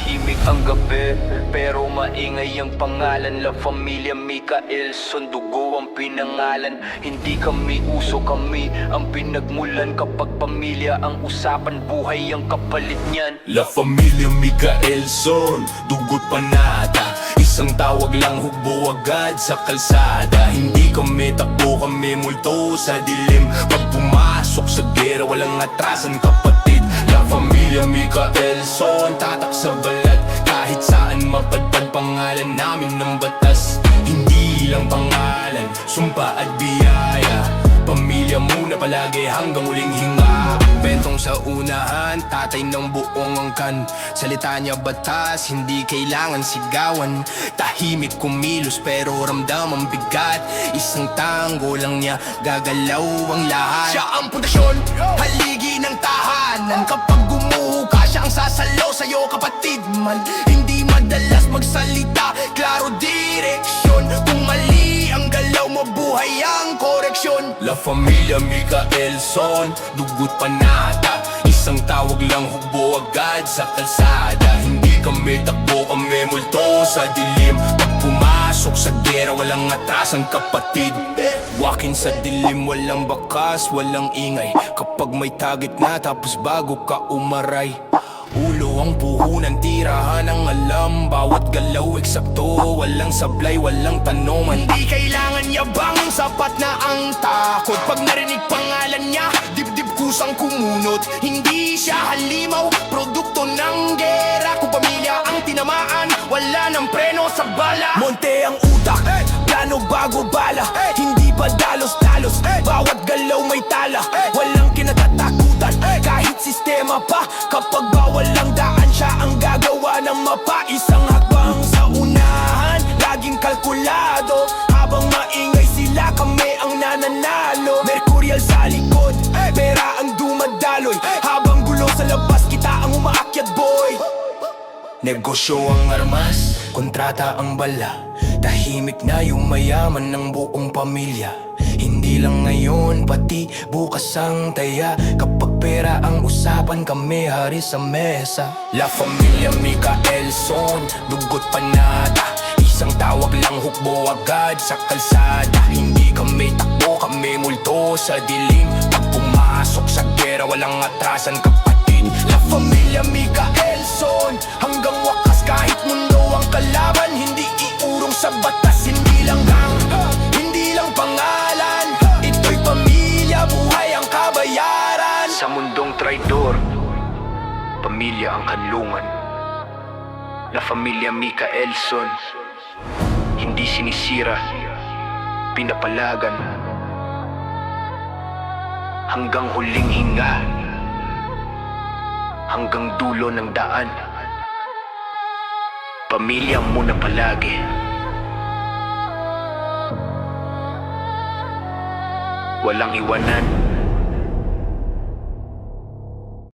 Tahimik ang gabi, pero maingay ang pangalan. La Familia Micaelson, dugo ang pinangalan. Hindi kami uso, kami ang pinagmulan. Kapag pamilya ang usapan, buhay ang kapalit niyan. La Familia Micaelson, dugo't panata. Isang tawag lang, hugbo agad sa kalsada. Hindi kami takbo, kami multo sa dilim. Pag pumasok sa gera, walang atrasan kapatid. La Familia Micaelson, tatak sa balat. Kahit saan mapadpad pangalan namin ng batas. Hindi lang pangalan, sumpa at biyaya. Pamilya muna palagi hanggang huling hinga. Bentong sa unahan, tatay ng buong angkan. Salita niya batas, hindi kailangan sigawan. Tahimik kumilos pero ramdam ang bigat. Isang tango lang niya, gagalaw ang lahat. Siya ang pundasyon, haligi ng tahanan. Kapag gumuho ka, siya ang sasalaw sa'yo kapatid man. Hindi madalas magsalita, klaro direksyon. Kung mali ang galaw, mabuhay ang koreksyon. La Familia Micaelson, dugo't panata. Isang tawag lang, hugbo agad sa kalsada. Hindi kami takbo, kami multo sa dilim. Pag pumasok sa gera, walang atrasan kapatid. Walking sa dilim, walang bakas, walang ingay. Kapag may target na, tapos bago ka umaray. Ulo ang puhunan, tirahan ang alam. Bawat galaw eksakto, walang sablay, walang tanungan. Hindi kailangan yabang, sapat na ang takot. Pag narinig pangalan niya, dibdib kusang kumunot. Hindi siya halimaw, produkto ng gera. Kung pamilya ang tinamaan, wala nang preno sa bala. Monte ang utak, plano bago bala. Hindi ba dalos-dalos, bawat galaw may tala. Walang kinatatakutan, kahit sistema pa. Kapag bawal ang daan, siya ang gagawa ng mapa. Isang hakbang sa unahan, laging kalkulado. Habang maingay sila, kami ang nananalo. Mercurial sa likod, pera ang dumadaloy. Habang gulo sa labas, kita ang umaakyat boy. Negosyo ang armas, kontrata ang bala. Tahimik na yung mayaman ng buong pamilya. Hindi lang ngayon, pati bukas ang taya. Kapag pera ang usapan, kami hari sa mesa. La Familia Micaelson, dugo't panata. Isang tawag lang, hukbo agad sa kalsada. Hindi kami takbo, kami multo sa dilim. Pag pumasok sa gera, walang atrasan kapatid. La Familia Micaelson, hanggang wakas kahit mundo ang kalaban. Hindi iurong sa batas, hindi lang pangalan. Ito'y pamilya, buhay ang kabayaran. Sa mundong traidor, pamilya ang kanlungan. La Familia Micaelson, hindi sinisira, pinapalagan. Hanggang huling hinga, hanggang dulo ng daan. Pamilya muna palagi. Walang iwanan.